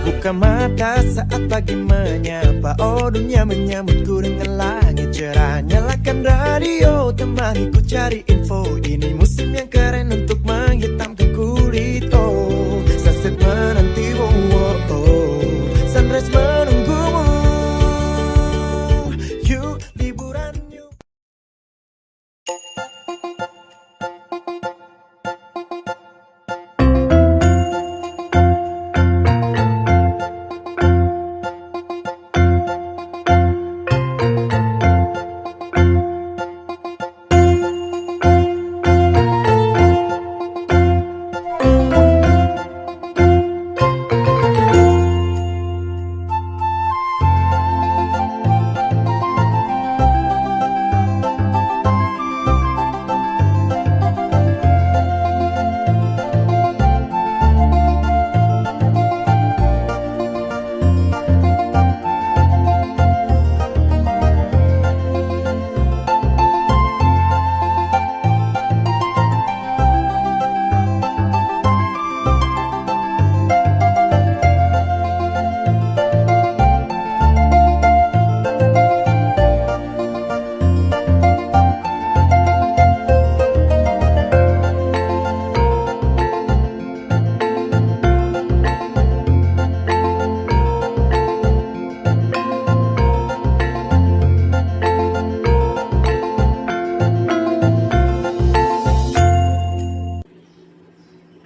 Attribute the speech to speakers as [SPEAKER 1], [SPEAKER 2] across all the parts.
[SPEAKER 1] Buka mata saat pagi menyapa. Oh, dunia menyambutku dengan langit cerah. Nyalakan radio, temaniku cari info. Ini musim yang keren untuk menghitamkan kulit. Oh, sunset menanti, oh, oh, oh. Sunrise menunggumu. Yuk liburan yuk.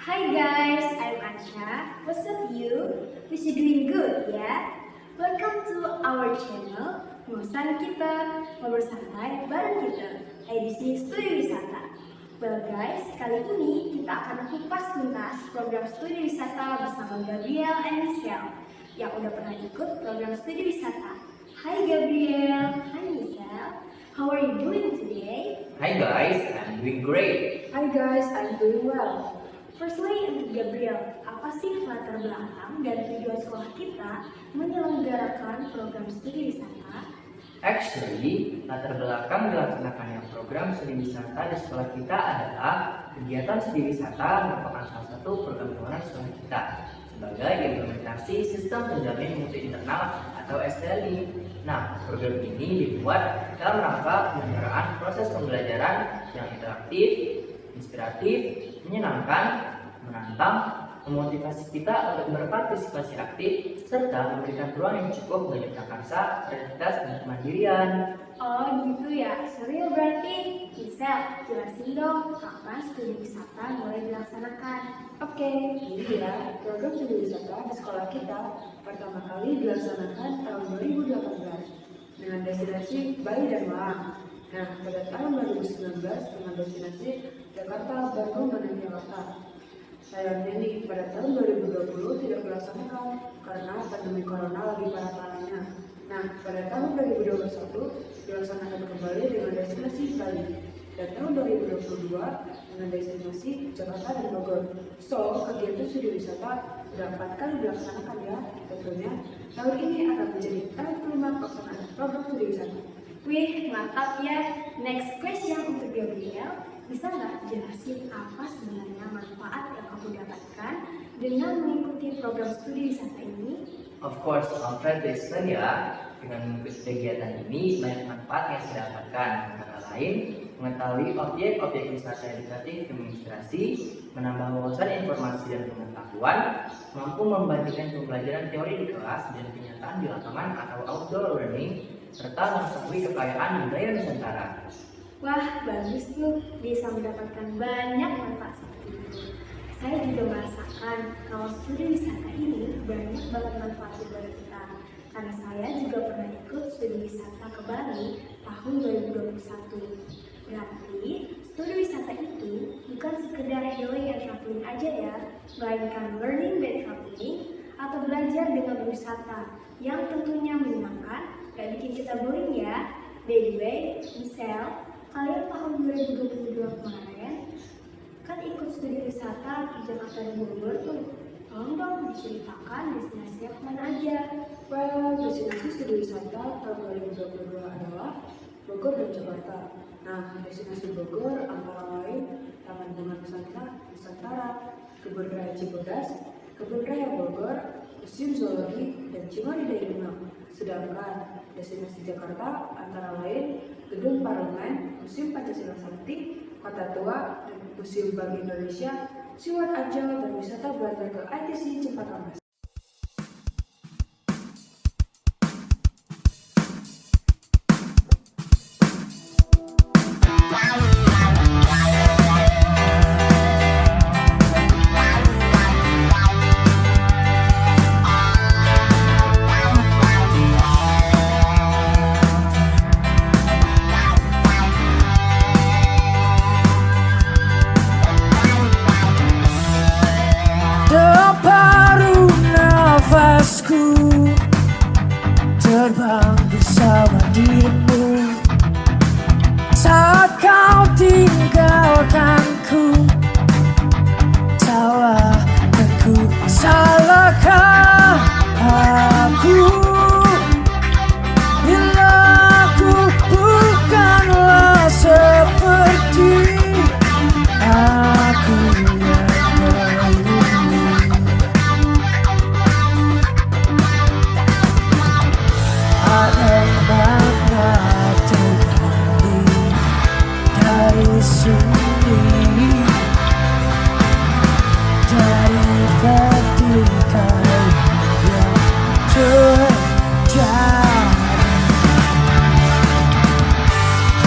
[SPEAKER 2] Hi guys, I'm Acha. What's up you? Wish you doing good ya? Welcome to our channel Ngosan Kita Ngobrol Santai Bareng Kita edisi Studi Wisata. Well guys, kali ini kita akan kupas tuntas program studi wisata bersama Gabriel and Michelle yang udah pernah ikut program studi wisata. Hi Gabriel, hi Michelle. How are you doing today?
[SPEAKER 3] Hi guys, I'm doing great.
[SPEAKER 2] Hi guys, I'm doing well. Firstly, untuk Gabriel, apa sih latar belakang dan tujuan sekolah kita menyelenggarakan program studi wisata?
[SPEAKER 3] Actually, latar belakang dilaksanakannya program studi wisata di sekolah kita adalah kegiatan studi wisata merupakan salah satu program tahunan sekolah kita sebagai implementasi sistem penjamin mutu internal atau SPLI. Nah, program ini dibuat dalam rangka penyelenggaraan proses pembelajaran yang interaktif, inspiratif, menyenangkan, menantang, memotivasi kita untuk berpartisipasi aktif, serta memberikan ruang yang cukup bagi prakarsa, kreativitas, dan kemandirian.
[SPEAKER 2] Oh gitu ya, seru ya berarti. Michelle, jelasin dong kapan studi wisata mulai dilaksanakan.
[SPEAKER 4] Oke, ini ya program studi wisata di sekolah kita pertama kali dilaksanakan tahun 2018 dengan destinasi Bali dan Malang. Nah, pada tahun 2019 dengan destinasi Jakarta, Bandung, dan Jakarta. Sayangnya nih, pada tahun 2020 tidak dilaksanakan karena pandemi corona lagi parah-parahnya. Nah, pada tahun 2021 dilaksanakan kembali dengan destinasi Bali. Dan tahun 2022 dengan destinasi Jakarta dan Bogor. So, kegiatan studi wisata sudah 4 kali dilaksanakan ya. Tentunya tahun ini akan menjadi tahun kelima pelaksanaan program studi wisata.
[SPEAKER 2] Wih, mantap ya. Next question untuk Gabriel. Bisa nggak jelasin apa sebenarnya manfaat yang kamu dapatkan dengan mengikuti program studi wisata ini?
[SPEAKER 3] Of course, I'll try to explain ya. Dengan mengikuti kegiatan ini, banyak manfaat yang saya dapatkan. Antara lain, mengetahui objek-objek wisata edukatif yang menginspirasi, menambah wawasan informasi dan pengetahuan, mampu membandingkan pembelajaran teori di kelas dan kenyataan di lapangan atau outdoor learning, serta mengetahui kekayaan budaya Nusantara.
[SPEAKER 2] Wah, bagus tuh. Bisa mendapatkan banyak manfaat seperti itu. Saya juga merasakan kalau studi wisata ini banyak banget manfaatnya buat kita. Karena saya juga pernah ikut studi wisata ke Bali tahun 2021. Berarti, studi wisata itu bukan sekedar healing and traveling aja ya, melainkan learning by traveling atau belajar dengan berwisata yang tentunya menyenangkan, gak bikin kita boring ya. By the way, Michelle, kalian tahun 2022 kemarin kan ikut studi wisata di Jakarta dan Bogor tuh. Tolong dong diceritakan destinasinya kemana aja.
[SPEAKER 4] Well, destinasi studi wisata tahun 2022 adalah Bogor dan Jakarta. Nah, destinasi Bogor antara lain Taman Bunga Nusantara, Kebun Raya Cibodas, Kebun Raya Bogor, Museum Zoologi, dan Cimori Daily Map. Sedangkan destinasi Jakarta antara lain Gedung Parlemen, Museum Pancasila Sakti, Kota Tua, dan Museum Bank Indonesia, Siwat Ancol, dan wisata belajar ke ITC Cempaka Mas.
[SPEAKER 1] Paru nafasku terbang bersama dirimu saat kau tinggalkanku. Salahkanku, salahkah aku bila aku bukanlah seperti aku yang dahulu. Ada makna tergali dari sini, dari ketika yang terjadi.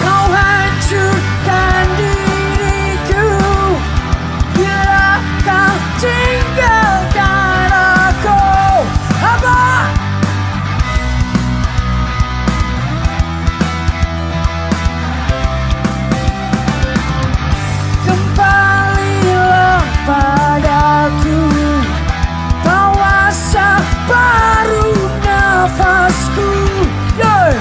[SPEAKER 1] Kau hancurkan diriku bila kau tinggalkan aku. Apa? Kembalilah padaku, bawa baru nafasku. Yeah.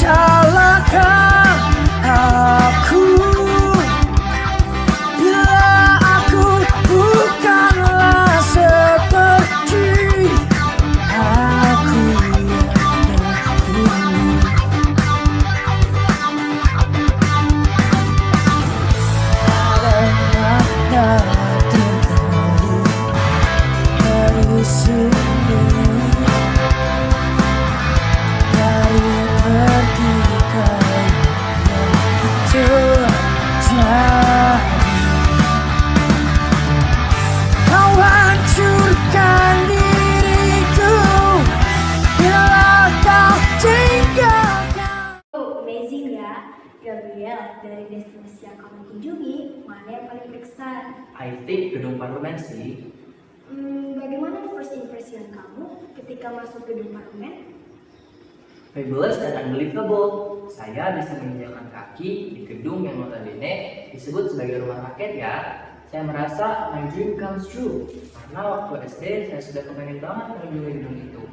[SPEAKER 1] Salahkah aku bila aku bukanlah seperti aku yang dahulu. Ada makna tergali dari sini, dari ketika yang terjadi. Kau hancurkan diriku bila kau tinggalkan.
[SPEAKER 2] Oh, amazing ya. Gabriel, dari destinasi yang kamu kunjungi, mana yang paling berkesan?
[SPEAKER 3] I think Gedung Parlemen sih.
[SPEAKER 2] Bagaimana first impression kamu ketika masuk gedung parlemen?
[SPEAKER 3] Fabulous dan unbelievable. Saya bisa menginjakan kaki di gedung yang notabene disebut sebagai rumah rakyat ya. Saya merasa my dream comes true. Karena waktu SD saya sudah kepengen banget mengunjungi gedung itu.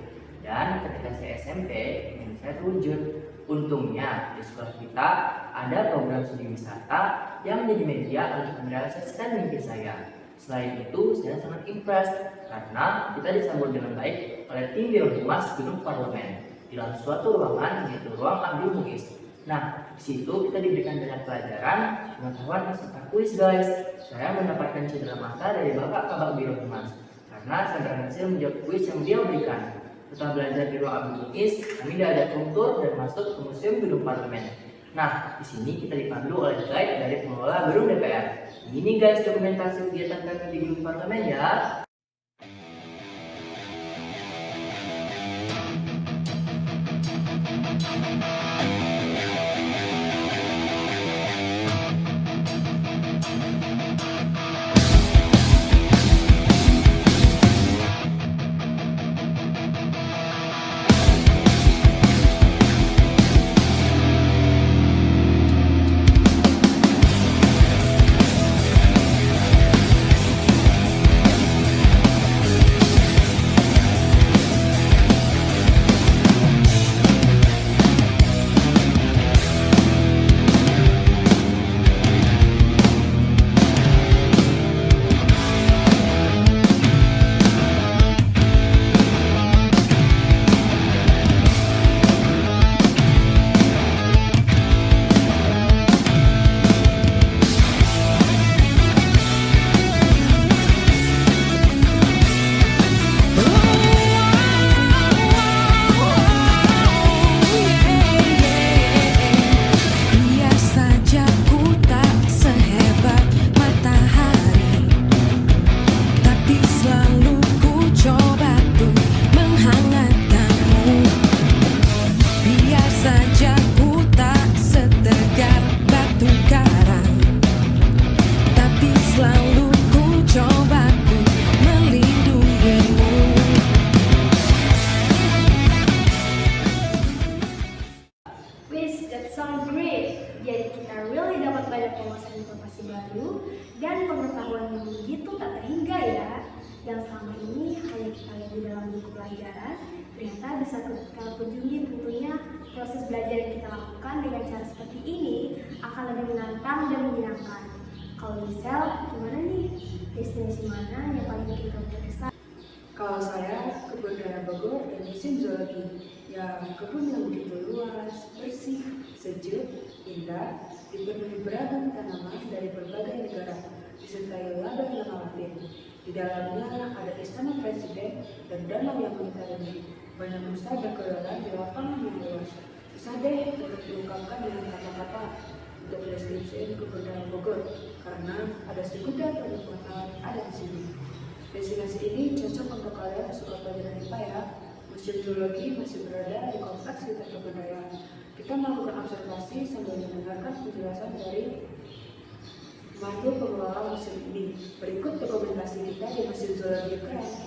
[SPEAKER 3] Dan ketika saya SMP, ingin saya terwujud. Untungnya di sekolah kita ada program studi wisata yang menjadi media untuk merealisasikan mimpi saya. Selain itu, saya sangat impressed karena kita disambut dengan baik oleh tim Biro Humas Gedung Parlemen di dalam suatu ruangan yaitu ruang Abdul Muiz. Nah, di situ kita diberikan banyak pelajaran, pengetahuan serta kuis guys. Saya mendapatkan cedera mata dari Bapak Kabak Biro Humas karena saya berhasil menjawab kuis yang dia berikan. Setelah belajar di ruang Abdul Muiz, kami diajak tour dan masuk ke Museum Gedung Parlemen. Nah, di sini kita dipandu oleh guide dari pengelola gedung DPR. Ini guys dokumentasi kegiatan kami di Gedung Parlemen ya.
[SPEAKER 2] pelajaran, ternyata bisa kita kunjungi. Tentunya proses belajar yang kita lakukan dengan cara seperti ini akan lebih menantang dan menyenangkan. Kalau misal, gimana nih? Destinasi mana yang paling bikin kamu terkesan?
[SPEAKER 4] Kalau saya, kebun raya Bogor dan museum zoologi. Ya, kebun yang begitu luas, bersih, sejuk, indah, dipenuhi beragam tanaman dari berbagai negara, disertai ladang nama Latin. Di dalamnya ada istana presiden dan danau yang mengitarinya. Banyak rusa berkeliaran di lapangan yang luas. Susah deh untuk diungkapkan dengan kata-kata untuk deskripsiin kebun raya Bogor, karena ada segudang banyak pengetahuan ada di sini. Destinasi ini cocok untuk kalian yang suka pelajaran IPA ya. Museum Zoologi masih berada di kompleks sekitar kebun raya. Kita melakukan observasi sambil mendengarkan penjelasan dari mantu pengelola museum ini. Berikut dokumentasi kita di Museum Zoologi keren.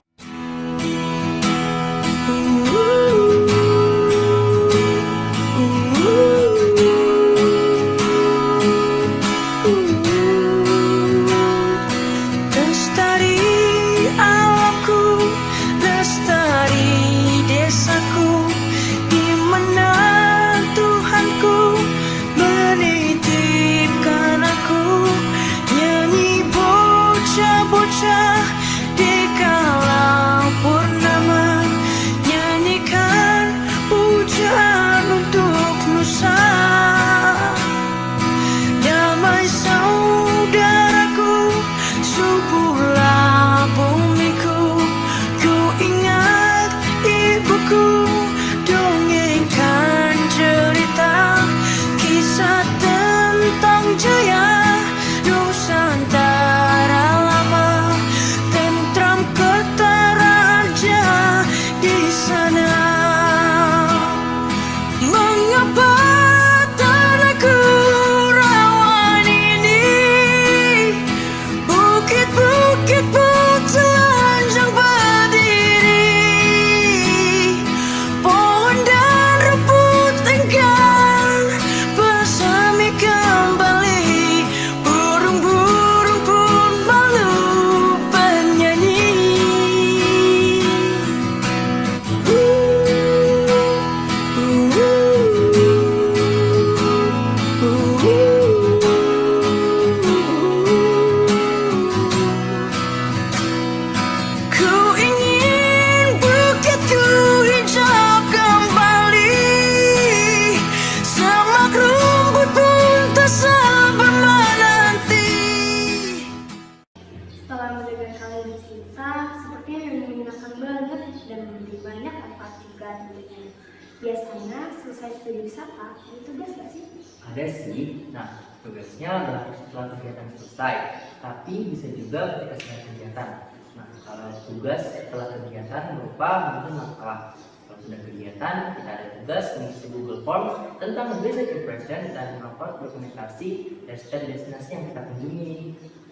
[SPEAKER 2] Biasanya selesai studi wisata, ada tugas nggak sih?
[SPEAKER 3] Ada sih. Nah, tugasnya adalah setelah kegiatan selesai, tapi bisa juga ketika selesai kegiatan. Nah, kalau tugas setelah kegiatan berupa menyusun makalah. Kalau sudah kegiatan, kita ada tugas mengisi Google Form tentang basic impression dan melakukan dokumentasi dari setiap destinasi yang kita kunjungi.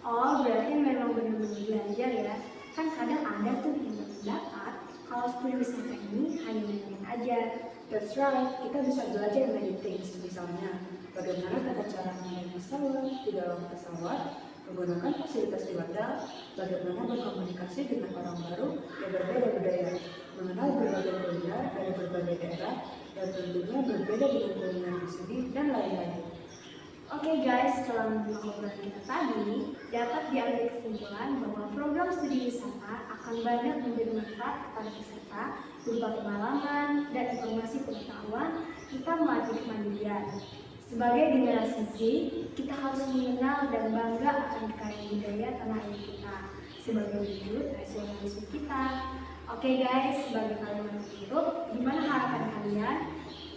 [SPEAKER 2] Oh, berarti memang benar-benar belajar ya. Kan kadang ada tuh yang berpendapat kalau studi wisata ini hanya main-main aja.
[SPEAKER 4] That's right, kita bisa belajar many things, misalnya bagaimana tata cara menaik pesawat, di dalam pesawat, menggunakan fasilitas di hotel, bagaimana berkomunikasi dengan orang baru yang berbeda budaya, mengenal berbagai kuliner dari berbagai daerah, dan tentunya berbeda dengan kuliner di sini, dan lain-lain.
[SPEAKER 2] Oke guys, setelah menyimak obrolan kita tadi, dapat diambil kesimpulan bahwa program studi wisata akan banyak memberi manfaat kepada peserta berupa pengalaman dan informasi pengetahuan kita melatih kemandirian. Sebagai generasi Z, kita harus mengenal dan bangga akan kekayaan budaya tanah air kita sebagai wujud nasionalisme kita. Oke guys, sebagai kalimat penutup, gimana harapan kalian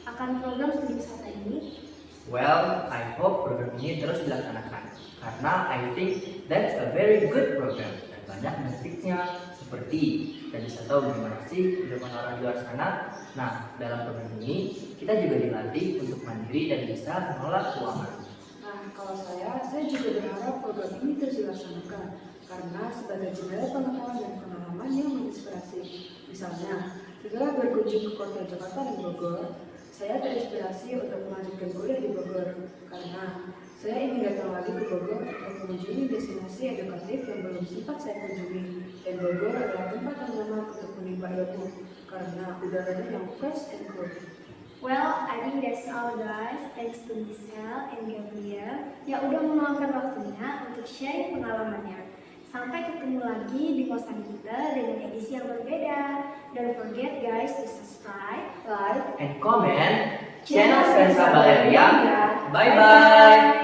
[SPEAKER 2] akan program studi wisata ini?
[SPEAKER 3] Well, I hope program ini terus dilaksanakan karena I think that's a very good program dan banyak benefitnya seperti kita bisa tahu gimana sih kehidupan orang di luar sana. Nah, dalam program ini kita juga dilatih untuk mandiri dan bisa mengelola keuangan.
[SPEAKER 4] Nah, kalau saya juga berharap program ini terus dilaksanakan karena sebagai jendela pengetahuan dan pengalaman yang menginspirasi. Misalnya, setelah berkunjung ke kota Jakarta dan Bogor, saya terinspirasi untuk melanjutkan kuliah di Bogor karena saya ingin datang lagi ke Bogor untuk mengunjungi destinasi edukatif yang belum sempat saya kunjungi. Dan Bogor adalah tempat yang nyaman untuk menimba ilmu karena udaranya yang fresh and cool.
[SPEAKER 2] Well, I think that's all guys. Thanks to Michelle and Gabriel yang udah meluangkan waktunya untuk sharing pengalamannya. Sampai ketemu lagi di kosan kita dengan edisi yang berbeda. Don't forget guys to subscribe,
[SPEAKER 4] Like,
[SPEAKER 3] And comment channel Spensa Valeria. Bye bye.